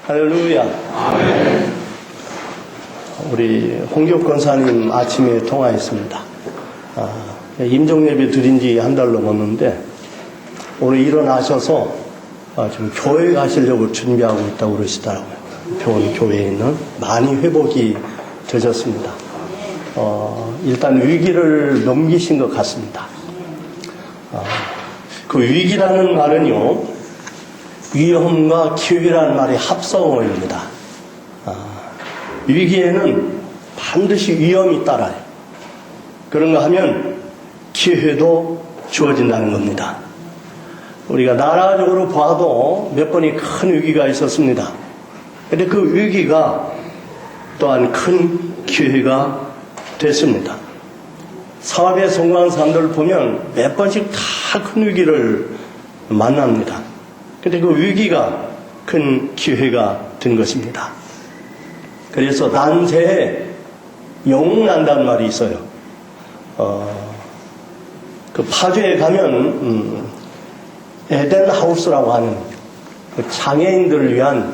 할렐루야. 아멘. 우리 홍교 권사님 아침에 통화했습니다. 임종예배 드린 지 한 달 넘었는데 오늘 일어나셔서 지금 교회 가시려고 준비하고 있다고 그러시더라고요. 병원 교회에 있는 많이 회복이 되셨습니다. 일단 위기를 넘기신 것 같습니다. 그 위기라는 말은요, 위험과 기회라는 말이 합성어입니다. 위기에는 반드시 위험이 따라요. 그런가 하면 기회도 주어진다는 겁니다. 우리가 나라적으로 봐도 몇 번이 큰 위기가 있었습니다. 그런데 그 위기가 또한 큰 기회가 됐습니다. 사업에 성공한 사람들을 보면 몇 번씩 다 큰 위기를 만납니다. 그런데 그 위기가 큰 기회가 된 것입니다. 그래서 난세에 영웅 난다는 말이 있어요. 그 파주에 가면 에덴 하우스라고 하는 그 장애인들을 위한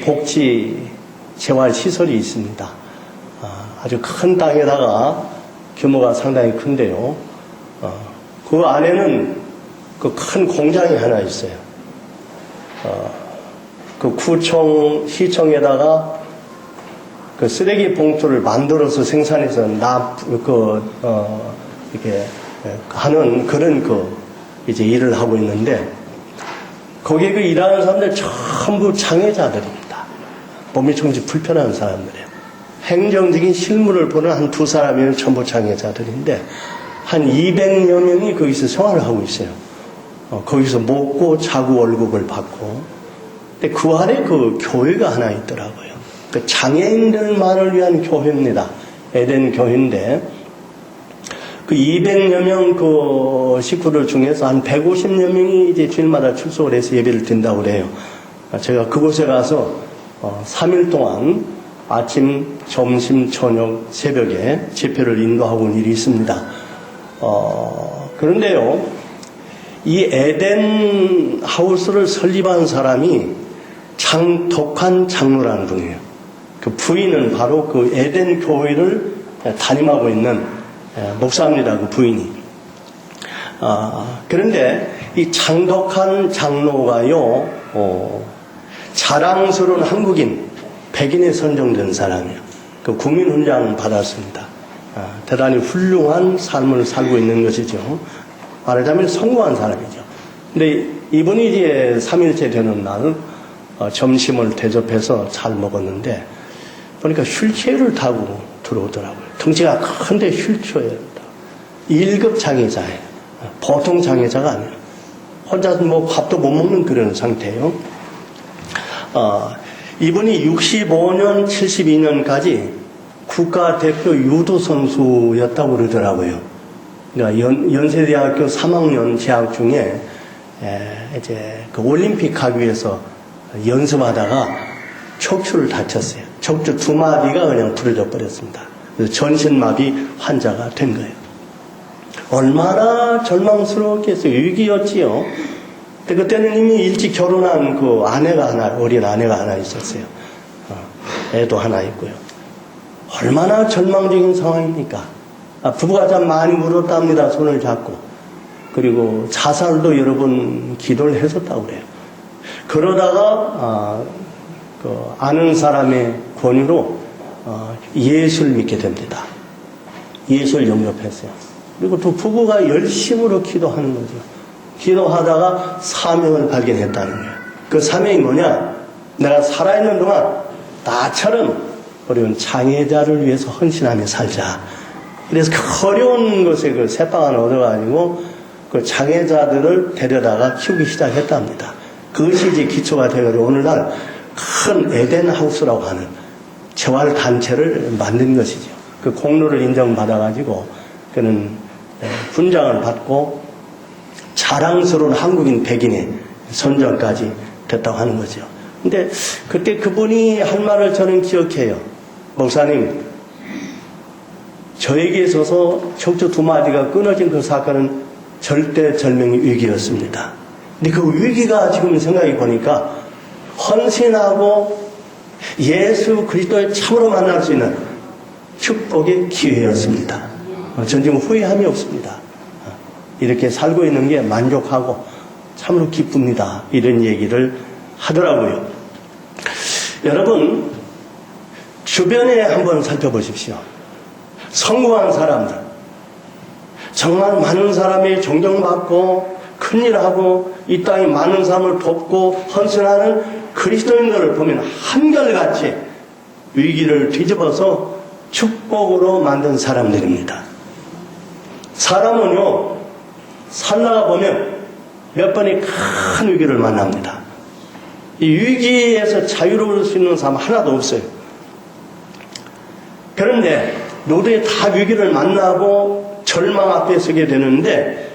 복지 재활 시설이 있습니다. 아주 큰 땅에다가 규모가 상당히 큰데요. 그 안에는 그 큰 공장이 하나 있어요. 그 구청 시청에다가 그 쓰레기 봉투를 만들어서 생산해서 이렇게 하는 그런 이제 일을 하고 있는데, 거기에 그 일하는 사람들 전부 장애자들입니다. 몸이 조금씩 불편한 사람들이에요. 행정적인 실무를 보는 한 두 사람이면 전부 장애자들인데, 한 200여 명이 거기서 생활을 하고 있어요. 거기서 먹고 자고 월급을 받고. 근데 그 안에 그 교회가 하나 있더라고요. 그 장애인들만을 위한 교회입니다. 에덴 교회인데, 그 200여 명 그 식구들 중에서 한 150여 명이 이제 주일마다 출석을 해서 예배를 드린다고 그래요. 제가 그곳에 가서 3일 동안 아침, 점심, 저녁, 새벽에 집회를 인도하고 온 일이 있습니다. 그런데요, 이 에덴 하우스를 설립한 사람이 장덕환 장로라는 분이에요. 그 부인은 바로 그 에덴 교회를 담임하고 있는 목사입니다. 그 부인이. 그런데 이 장덕환 장로가요, 자랑스러운 한국인, 백인에 선정된 사람이에요. 그 국민훈장 받았습니다. 대단히 훌륭한 삶을 살고 있는 것이죠. 말하자면 성공한 사람이죠. 근데 이분이 이제 3일째 되는 날 점심을 대접해서 잘 먹었는데, 보니까 휠체어를 타고 들어오더라고요. 덩치가 큰데 휠체어예요. 1급 장애자예요. 보통 장애자가 아니에요. 혼자서 뭐 밥도 못 먹는 그런 상태예요. 이분이 65년, 72년까지 국가대표 유도 선수였다고 그러더라고요. 그러니까 연세대학교 3학년 재학 중에 이제 그 올림픽 가기 위해서 연습하다가 척추를 다쳤어요. 척추 두 마디가 그냥 부러져 버렸습니다. 그래서 전신마비 환자가 된 거예요. 얼마나 절망스럽겠어요. 위기였지요. 근데 그때는 이미 일찍 결혼한 그 아내가 하나, 어린 아내가 하나 있었어요. 애도 하나 있고요. 얼마나 절망적인 상황입니까? 부부가 참 많이 울었답니다. 손을 잡고. 그리고 자살도 여러 번 기도를 했었다고 그래요. 그러다가 아는 사람의 권유로 예수를 믿게 됩니다. 예수를 영접했어요. 그리고 또 부부가 열심으로 기도하는 거죠. 기도하다가 사명을 발견했다는 거예요. 그 사명이 뭐냐? 내가 살아있는 동안 나처럼 어려운 장애자를 위해서 헌신하며 살자. 그래서 그 어려운 곳에 그 새빵을 얻어가지고 그 장애자들을 데려다가 키우기 시작했답니다. 그것이 이제 기초가 되어가지고 오늘날 큰 에덴 하우스라고 하는 재활단체를 만든 것이죠. 그 공로를 인정받아가지고 그는 훈장을 받고 자랑스러운 한국인 백인의 선정까지 됐다고 하는 거죠. 근데 그때 그분이 한 말을 저는 기억해요. 목사님, 저에게 있어서 척추 두 마디가 끊어진 그 사건은 절대절명의 위기였습니다. 근데 그 위기가 지금 생각해 보니까 헌신하고 예수 그리스도의 참으로 만날 수 있는 축복의 기회였습니다. 전 지금 후회함이 없습니다. 이렇게 살고 있는 게 만족하고 참으로 기쁩니다. 이런 얘기를 하더라고요. 여러분, 주변에 한번 살펴보십시오. 성공한 사람들, 정말 많은 사람이 존경받고 큰일하고 이 땅에 많은 사람을 돕고 헌신하는 그리스도인들을 보면 한결같이 위기를 뒤집어서 축복으로 만든 사람들입니다. 사람은요, 살다가 보면 몇 번의 큰 위기를 만납니다. 이 위기에서 자유로울 수 있는 사람 하나도 없어요. 그런데 모두에 다 위기를 만나고 절망 앞에 서게 되는데,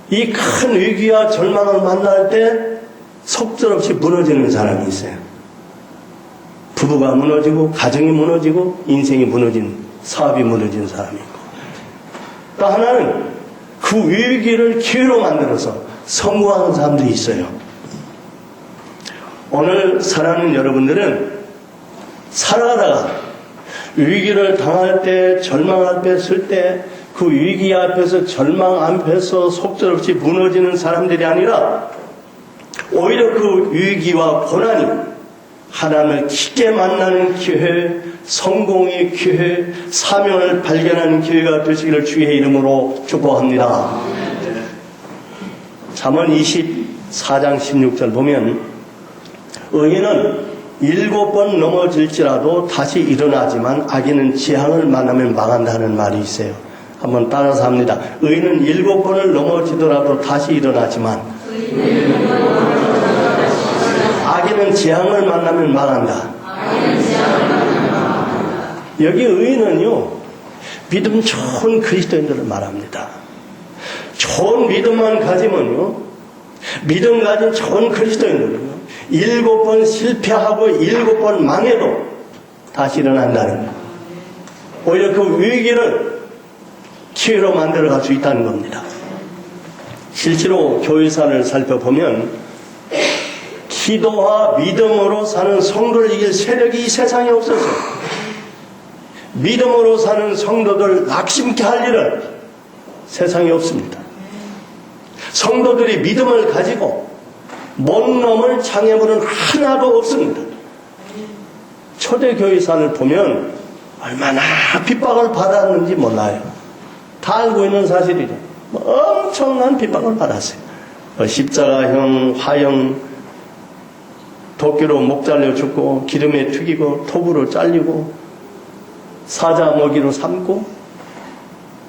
이 큰 위기와 절망을 만날 때 속절없이 무너지는 사람이 있어요. 부부가 무너지고 가정이 무너지고 인생이 무너진, 사업이 무너진 사람이 있고, 또 하나는 그 위기를 기회로 만들어서 성공하는 사람들이 있어요. 오늘 사랑하는 여러분들은 살아가다가 위기를 당할 때, 절망 앞에 설 때, 그 위기 앞에서, 절망 앞에서 속절없이 무너지는 사람들이 아니라 오히려 그 위기와 고난이 하나님을 깊게 만나는 기회, 성공의 기회, 사명을 발견하는 기회가 되시기를 주의 이름으로 축복합니다. 잠언 24장 16절 보면 의인은 7번 넘어질지라도 다시 일어나지만 악인은 재앙을 만나면 망한다는 말이 있어요. 한번 따라서 합니다. 의인은 7번을 넘어지더라도 다시 일어나지만 악인은 재앙을 만나면 망한다. 여기 의인은요, 믿음 좋은 그리스도인들을 말합니다. 좋은 믿음만 가지면요, 믿음 가진 좋은 그리스도인들은요, 7번 실패하고 7번 망해도 다시 일어난다는 거예요. 오히려 그 위기를 기회로 만들어갈 수 있다는 겁니다. 실제로 교회사를 살펴보면 기도와 믿음으로 사는 성도를 이길 세력이 이 세상에 없었어요. 믿음으로 사는 성도들 낙심케 할 일은 세상에 없습니다. 성도들이 믿음을 가지고 못 넘을 장애물은 하나도 없습니다. 초대교회사를 보면 얼마나 핍박을 받았는지 몰라요. 다 알고 있는 사실이죠. 엄청난 핍박을 받았어요. 십자가형, 화형, 도끼로 목 잘려 죽고 기름에 튀기고 톱으로 잘리고 사자 먹이로 삼고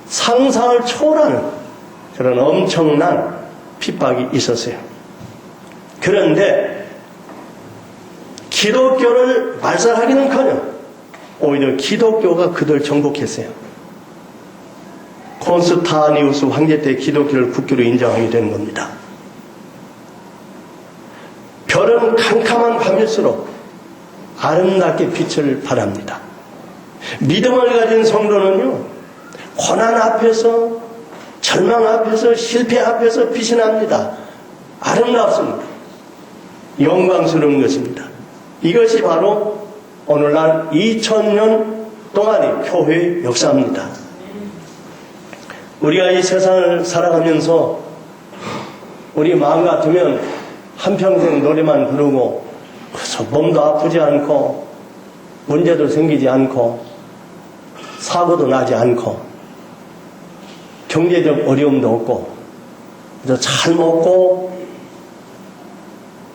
상상을 초월하는 그런 엄청난 핍박이 있었어요. 그런데 기독교를 말살하기는커녕 오히려 기독교가 그들 정복했어요. 콘스타니우스 황제 때 기독교를 국교로 인정하게 되는 겁니다. 별은 캄캄한 밤일수록 아름답게 빛을 발합니다. 믿음을 가진 성도는요, 고난 앞에서, 절망 앞에서, 실패 앞에서 빛이 납니다. 아름답습니다. 영광스러운 것입니다. 이것이 바로 오늘날 2000년 동안의 교회의 역사입니다. 우리가 이 세상을 살아가면서 우리 마음 같으면 한평생 노래만 부르고 그래서 몸도 아프지 않고 문제도 생기지 않고 사고도 나지 않고 경제적 어려움도 없고 잘 먹고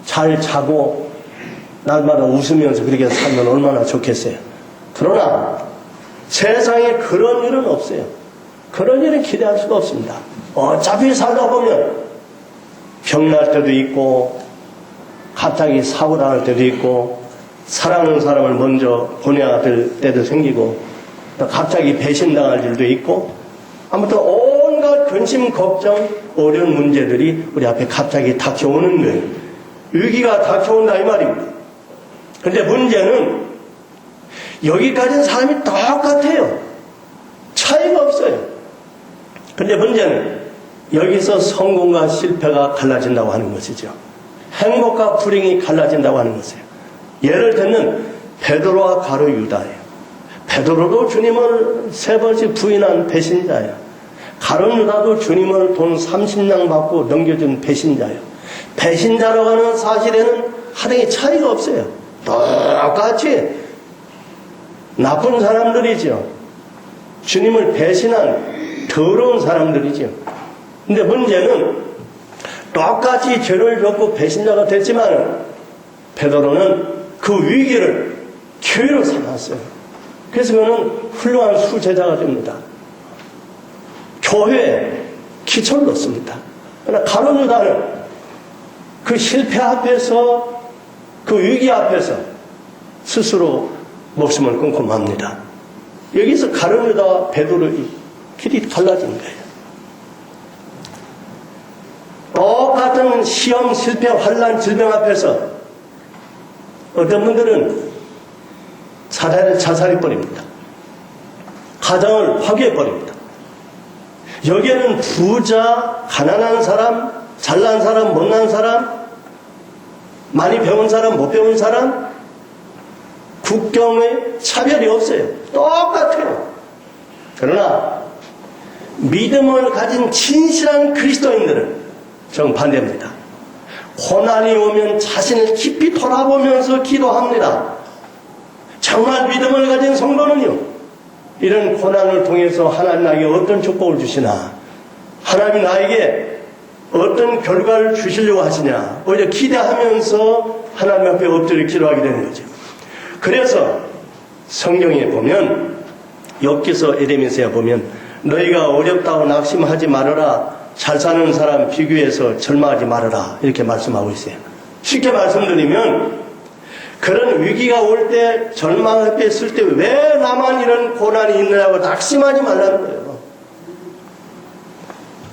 잘 자고 날마다 웃으면서 그렇게 살면 얼마나 좋겠어요. 그러나 세상에 그런 일은 없어요. 그런 일은 기대할 수가 없습니다. 어차피 살다 보면 병날 때도 있고 갑자기 사고 날 때도 있고 사랑하는 사람을 먼저 보내야 될 때도 생기고 또 갑자기 배신당할 일도 있고 아무튼 온갖 근심, 걱정, 어려운 문제들이 우리 앞에 갑자기 닥쳐오는 거예요. 위기가 닥쳐온다 이 말입니다. 그런데 문제는 여기까지는 사람이 똑같아요. 차이가 없어요. 근데 문제는 여기서 성공과 실패가 갈라진다고 하는 것이죠. 행복과 불행이 갈라진다고 하는 것이에요. 예를 들면 베드로와 가룟 유다예요. 베드로도 주님을 3번씩 부인한 배신자예요. 가룟 유다도 주님을 돈 30냥 받고 넘겨준 배신자예요. 배신자라고 하는 사실에는 하등의 차이가 없어요. 똑같이 나쁜 사람들이죠. 주님을 배신한 더러운 사람들이죠. 근데 문제는 똑같이 죄를 졌고 배신자가 됐지만 베드로는 그 위기를 기회로 삼았어요. 그래서 그는 훌륭한 수제자가 됩니다. 교회에 기초를 놓습니다. 그러나 가룟 유다는 그 실패 앞에서 그 위기 앞에서 스스로 목숨을 끊고 맙니다. 여기서 가룟 유다와 베드로의 길이 달라진 거예요. 똑같은 시험, 실패, 환난, 질병 앞에서 어떤 분들은 자살해버립니다. 가정을 파괴해버립니다. 여기에는 부자, 가난한 사람, 잘난 사람, 못난 사람, 많이 배운 사람, 못 배운 사람, 국경의 차별이 없어요. 똑같아요. 그러나 믿음을 가진 진실한 그리스도인들은 정반대입니다. 고난이 오면 자신을 깊이 돌아보면서 기도합니다. 정말 믿음을 가진 성도는요, 이런 고난을 통해서 하나님 나에게 어떤 축복을 주시나, 하나님이 나에게 어떤 결과를 주시려고 하시냐, 오히려 기대하면서 하나님 앞에 엎드려 기도하게 되는 거죠. 그래서 성경에 보면, 욥기서 에레미야에 보면 너희가 어렵다고 낙심하지 말아라, 잘 사는 사람 비교해서 절망하지 말아라, 이렇게 말씀하고 있어요. 쉽게 말씀드리면 그런 위기가 올 때, 절망 앞에 있을 때 왜 나만 이런 고난이 있느냐고 낙심하지 말라는 거예요.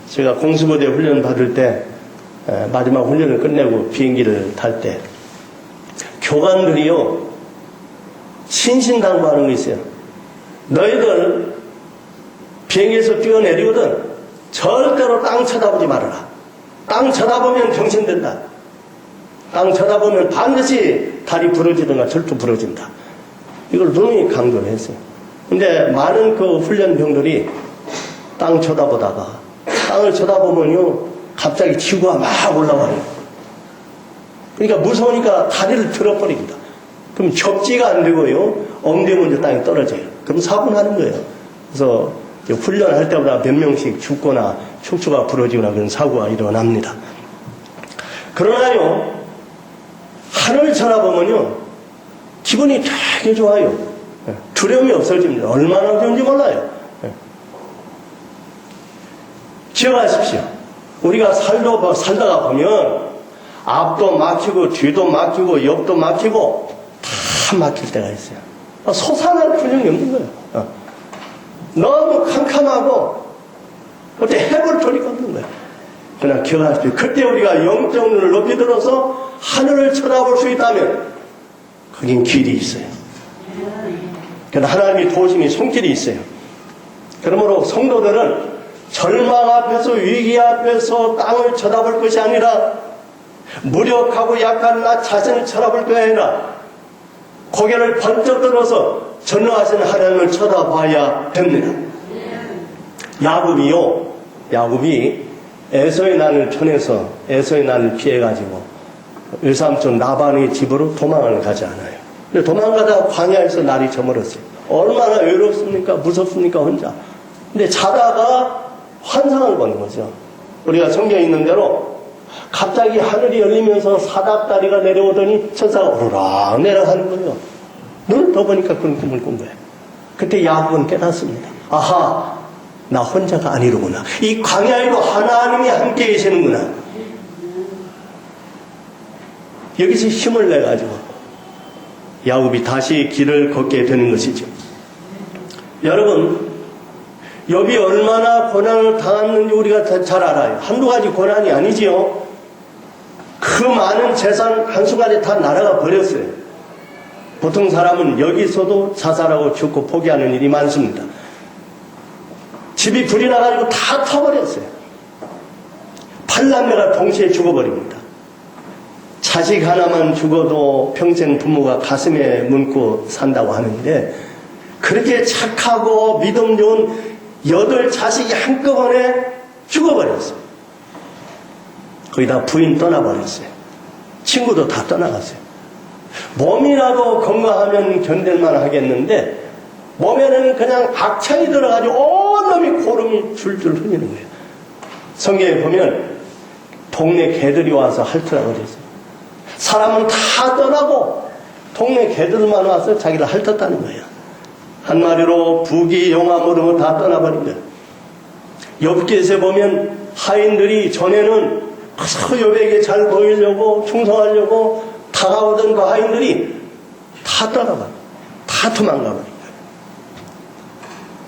제가 공수부대 훈련 받을 때, 마지막 훈련을 끝내고 비행기를 탈 때 교관들이요, 신신당부하는 거 있어요. 너희들 비행기에서 뛰어내리거든 절대로 땅 쳐다보지 말아라. 땅 쳐다보면 병신된다. 땅 쳐다보면 반드시 다리 부러지든가 절도 부러진다. 이걸 너무 강조를 했어요. 근데 많은 그 훈련병들이 땅 쳐다보다가, 땅을 쳐다보면요 갑자기 지구가 막 올라와요. 그러니까 무서우니까 다리를 들어버립니다. 그럼 접지가 안 되고요, 엉덩이 먼저 땅에 떨어져요. 그럼 사고 나는 거예요. 그래서 훈련할 때마다 몇 명씩 죽거나 척추가 부러지거나 그런 사고가 일어납니다. 그러나요, 하늘 쳐다보면요 기분이 되게 좋아요. 두려움이 없어집니다. 얼마나 좋은지 몰라요. 기억하십시오. 우리가 살다가 보면 앞도 막히고 뒤도 막히고 옆도 막히고 다 막힐 때가 있어요. 솟아날 분명이 없는 거예요. 너무 캄캄하고 어때 해볼 소리가 없는 거예요. 그러나 기억하십시오. 그때 우리가 영적 눈을 높이 들어서 하늘을 쳐다볼 수 있다면 거긴 길이 있어요. 그러나 하나님이 도우심이 손길이 있어요. 그러므로 성도들은 절망 앞에서, 위기 앞에서 땅을 쳐다볼 것이 아니라, 무력하고 약한 나 자신을 쳐다볼 것이 아니라 고개를 번쩍 들어서 전능하신 하나님을 쳐다봐야 됩니다. 야곱이 에서의 난을 편해서 에서의 난을 피해가지고 외삼촌 라반의 집으로 도망을 가지 않아요. 근데 도망가다가 광야에서 날이 저물었어요. 얼마나 외롭습니까? 무섭습니까? 혼자. 근데 자다가 환상을 보는 거죠. 우리가 성경에 있는 대로 갑자기 하늘이 열리면서 사닥다리가 내려오더니 천사가 오르락 내려가는 거예요. 눈을 떠보니까 그런 꿈을 꾼 거예요. 그때 야곱은 깨닫습니다. 아하, 나 혼자가 아니로구나. 이 광야에도 하나님이 함께 계시는구나. 여기서 힘을 내가지고 야곱이 다시 길을 걷게 되는 것이죠. 여러분, 욥이 얼마나 고난을 당했는지 우리가 잘 알아요. 한두 가지 고난이 아니지요. 그 많은 재산 한순간에 다 날아가 버렸어요. 보통 사람은 여기서도 자살하고 죽고 포기하는 일이 많습니다. 집이 불이 나가지고 다 타버렸어요. 8남매가 동시에 죽어버립니다. 자식 하나만 죽어도 평생 부모가 가슴에 묻고 산다고 하는데 그렇게 착하고 믿음 좋은 8자식이 한꺼번에 죽어버렸어요. 거기다 부인 떠나버렸어요. 친구도 다 떠나갔어요. 몸이라도 건강하면 견딜만 하겠는데 몸에는 그냥 악창이 들어가지고 온 놈이 고름이 줄줄 흘리는 거예요. 성경에 보면 동네 개들이 와서 핥으라고 그랬어요. 사람은 다 떠나고 동네 개들만 와서 자기를 핥았다는 거예요. 한마디로 부귀 영화 모르고 다 떠나버린 거예요. 욥기에서 보면 하인들이 전에는 욥에게 잘 보이려고 충성하려고 다가오던 그 하인들이 다 떠나가, 다 도망가버린 거예요.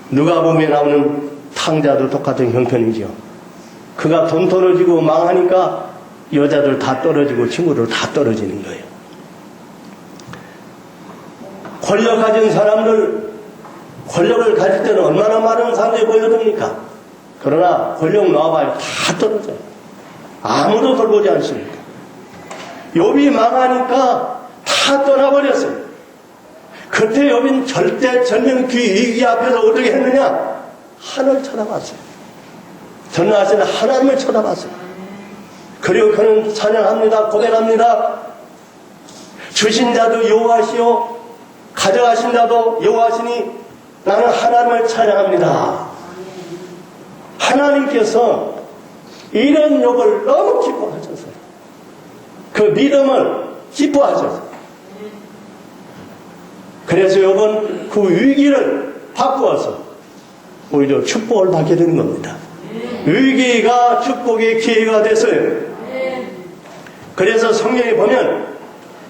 누가복음에 나오는 탕자도 똑같은 형편이죠. 그가 돈 떨어지고 망하니까 여자들 다 떨어지고 친구들 다 떨어지는 거예요. 권력 가진 사람들, 권력을 가질 때는 얼마나 많은 사람들이 보여줍니까? 그러나 권력 놓아봐요. 다 떨어져요. 아무도 돌보지 않습니다. 욥이 망하니까 다 떠나버렸어요. 그때 욥은 절대 절명기 위기 앞에서 어떻게 했느냐? 하늘을 쳐다봤어요. 전능하신 하나님을 쳐다봤어요. 그리고 그는 찬양합니다. 고백합니다. 주신 자도 여호와시오 가져가신 자도 여호와시니 나는 하나님을 찬양합니다. 하나님께서 이런 욥을 너무 기뻐하셨어요. 그 믿음을 기뻐하셨어요. 그래서 욥은 그 위기를 바꾸어서 오히려 축복을 받게 되는 겁니다. 위기가 축복의 기회가 됐어요. 그래서 성경에 보면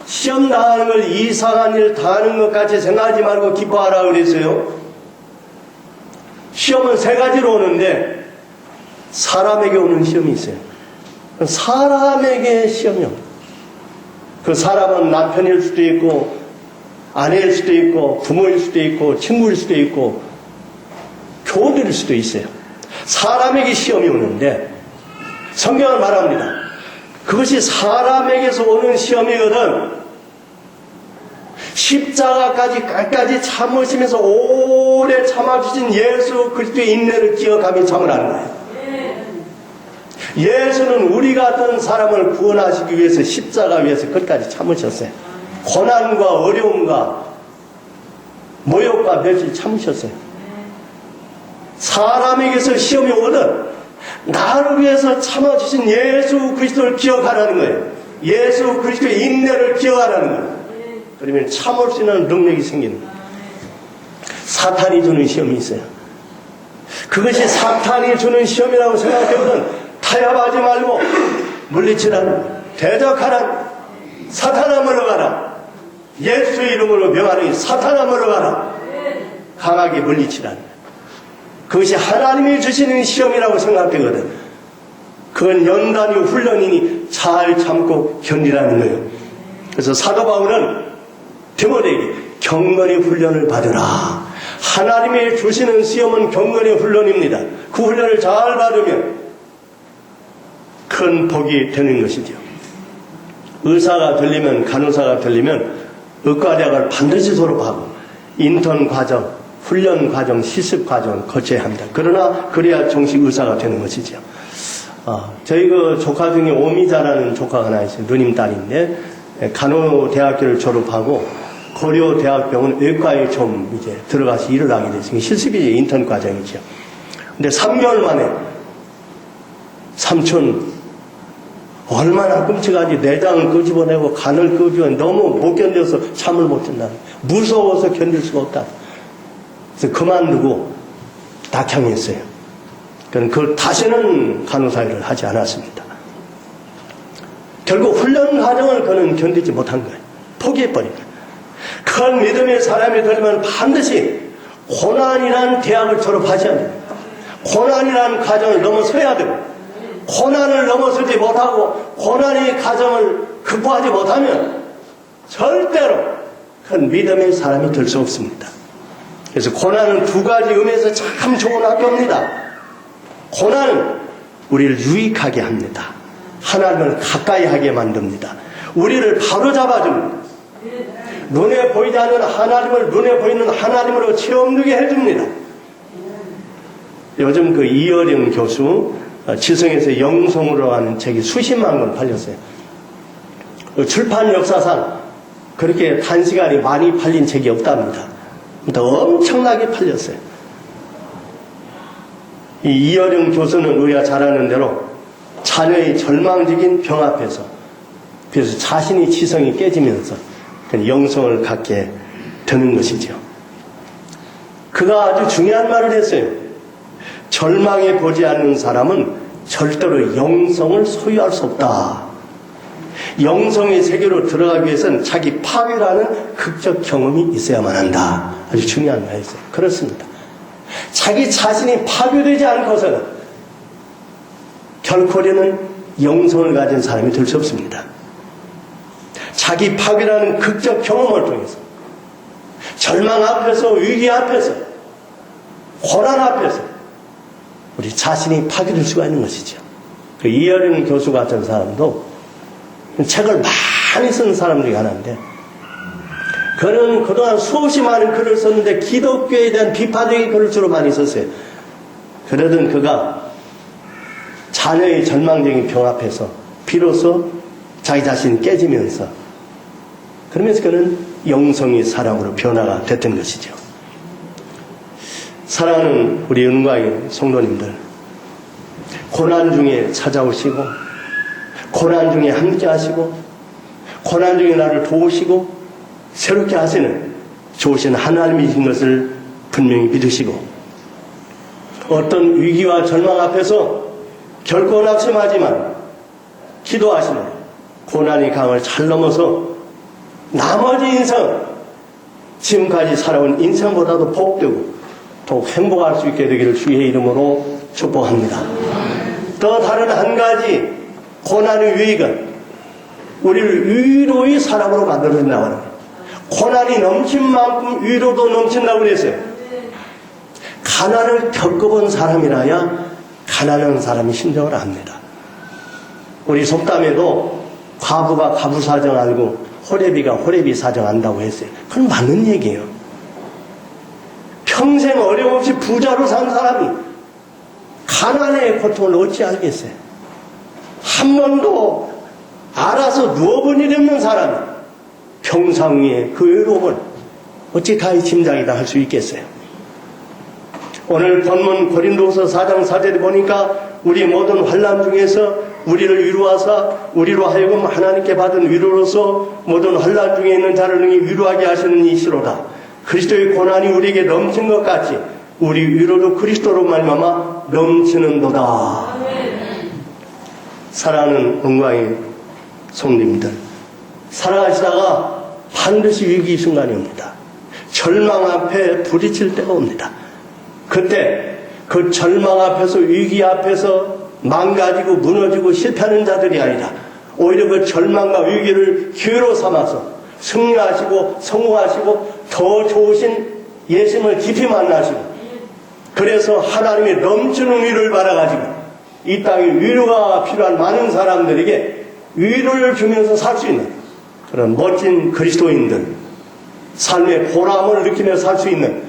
시험 당하는 걸 이상한 일 당하는 것 같이 생각하지 말고 기뻐하라 그랬어요. 시험은 3가지로 오는데 사람에게 오는 시험이 있어요. 사람에게 시험이요. 그 사람은 남편일 수도 있고 아내일 수도 있고 부모일 수도 있고 친구일 수도 있고 교우들일 수도 있어요. 사람에게 시험이 오는데 성경은 말합니다. 그것이 사람에게서 오는 시험이거든 십자가까지 끝까지 참으시면서 오래 참아주신 예수 그리스도의 인내를 기억하며 참으라는 거예요. 예수는 우리 같은 사람을 구원하시기 위해서 십자가 위에서 끝까지 참으셨어요. 고난과 어려움과 모욕과 멸시를 참으셨어요. 사람에게서 시험이 오거든 나를 위해서 참아주신 예수 그리스도를 기억하라는 거예요. 예수 그리스도의 인내를 기억하라는 거예요. 그러면 참을 수 있는 능력이 생기는 거예요. 사탄이 주는 시험이 있어요. 그것이 사탄이 주는 시험이라고 생각하거든 타협하지 말고 물리치라는 대적하라. 사탄아 물러가라. 예수 이름으로 명하니 사탄아 물러가라. 강하게 물리치라는 거예요. 그것이 하나님이 주시는 시험이라고 생각되거든. 그건 연단이 훈련이니 잘 참고 견디라는 거예요. 그래서 사도 바울은 디모데에게 경건의 훈련을 받으라. 하나님이 주시는 시험은 경건의 훈련입니다. 그 훈련을 잘 받으면 큰 복이 되는 것이죠. 의사가 되려면 간호사가 되려면 의과대학을 반드시 졸업하고 인턴 과정 훈련 과정, 시습 과정을 거쳐야 합니다. 그러나 그래야 정식 의사가 되는 것이죠. 저희 그 조카 중에 오미자라는 조카가 하나 있어요. 누님 딸인데 간호대학교를 졸업하고 고려대학병원 외과에 좀 이제 들어가서 일을 하게 됐어요. 실습이 인턴 과정이죠. 근데 3개월 만에 삼촌 얼마나 끔찍하지. 내장을 끄집어내고 간을 끄집어내고 너무 못 견뎌서 잠을 못 잔다. 무서워서 견딜 수가 없다. 그래서 그만두고 낙향했어요. 그걸 다시는 간호사 일을 하지 않았습니다. 결국 훈련 과정을 그는 견디지 못한 거예요. 포기해버린 거예요. 큰 믿음의 사람이 되려면 반드시 고난이라는 대학을 졸업하셔야 됩니다. 고난이라는 과정을 넘어서야 되고 고난을 넘어서지 못하고 고난의 과정을 극복하지 못하면 절대로 큰 믿음의 사람이 될 수 없습니다. 그래서 고난은 2가지 의미에서 참 좋은 학교입니다. 고난은 우리를 유익하게 합니다. 하나님을 가까이 하게 만듭니다. 우리를 바로잡아줍니다. 눈에 보이지 않는 하나님을 눈에 보이는 하나님으로 체험되게 해줍니다. 요즘 그 이어령 교수 지성에서 영성으로 하는 책이 수십만 권 팔렸어요. 출판 역사상 그렇게 단시간에 많이 팔린 책이 없답니다. 근데 엄청나게 팔렸어요. 이 이어령 교수는 우리가 잘 아는 대로 자녀의 절망적인 병 앞에서, 그래서 자신의 지성이 깨지면서 영성을 갖게 되는 것이죠. 그가 아주 중요한 말을 했어요. 절망해 보지 않는 사람은 절대로 영성을 소유할 수 없다. 영성의 세계로 들어가기 위해서는 자기 파괴라는 극적 경험이 있어야만 한다. 아주 중요한 말이었어요. 그렇습니다. 자기 자신이 파괴되지 않고서는 결코는 영성을 가진 사람이 될 수 없습니다. 자기 파괴라는 극적 경험을 통해서 절망 앞에서, 위기 앞에서, 고난 앞에서 우리 자신이 파괴될 수가 있는 것이죠. 그 이어령 교수 같은 사람도 책을 많이 쓴 사람 중에 하나인데, 그는 그동안 수없이 많은 글을 썼는데 기독교에 대한 비판적인 글을 주로 많이 썼어요. 그러던 그가 자녀의 절망적인 병 앞에서 비로소 자기 자신이 깨지면서, 그러면서 그는 영성의 사랑으로 변화가 됐던 것이죠. 사랑하는 우리 은광의 성도님들, 고난 중에 찾아오시고, 고난 중에 함께 하시고, 고난 중에 나를 도우시고 새롭게 하시는 좋으신 하나님이신 것을 분명히 믿으시고, 어떤 위기와 절망 앞에서 결코 낙심하지만 기도하시는 고난의 강을 잘 넘어서 나머지 인생, 지금까지 살아온 인생보다도 복되고 더욱 행복할 수 있게 되기를 주의 이름으로 축복합니다. 또 다른 한 가지 고난의 유익은 우리를 위로의 사람으로 만들어준다고 합니다. 고난이 넘친 만큼 위로도 넘친다고 그랬어요. 가난을 겪어본 사람이라야 가난한 사람의 심정을 압니다. 우리 속담에도 과부가 과부 사정 알고 호래비가 호래비 사정 안다고 했어요. 그건 맞는 얘기예요. 평생 어려움없이 부자로 산 사람이 가난의 고통을 어찌 알겠어요. 한 번도 알아서 누워본 일이 없는 사람이 평상 위에 그 외로움을 어찌 가히 짐작이다 할 수 있겠어요. 오늘 본문 고린도서 4장 4절에 보니까 우리 모든 환난 중에서 우리를 위로하사 우리로 하여금 하나님께 받은 위로로서 모든 환난 중에 있는 자를 능히 위로하게 하시는 이시로다. 그리스도의 고난이 우리에게 넘친 것 같이 우리 위로도 그리스도로 말미암아 넘치는도다. 사랑하는 은광의 성도님들, 살아가시다가 반드시 위기 순간이 옵니다. 절망 앞에 부딪힐 때가 옵니다. 그때 그 절망 앞에서, 위기 앞에서 망가지고 무너지고 실패하는 자들이 아니라 오히려 그 절망과 위기를 기회로 삼아서 승리하시고 성공하시고 더 좋으신 예수님을 깊이 만나시고, 그래서 하나님의 넘치는 위로를 받아가지고 이 땅에 위로가 필요한 많은 사람들에게 위로를 주면서 살 수 있는 그런 멋진 그리스도인들, 삶의 보람을 느끼며 살 수 있는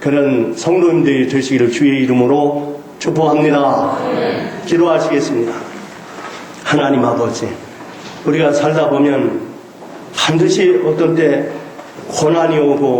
그런 성도님들이 되시기를 주의 이름으로 축복합니다. 기도하시겠습니다. 하나님 아버지, 우리가 살다 보면 반드시 어떤 때 고난이 오고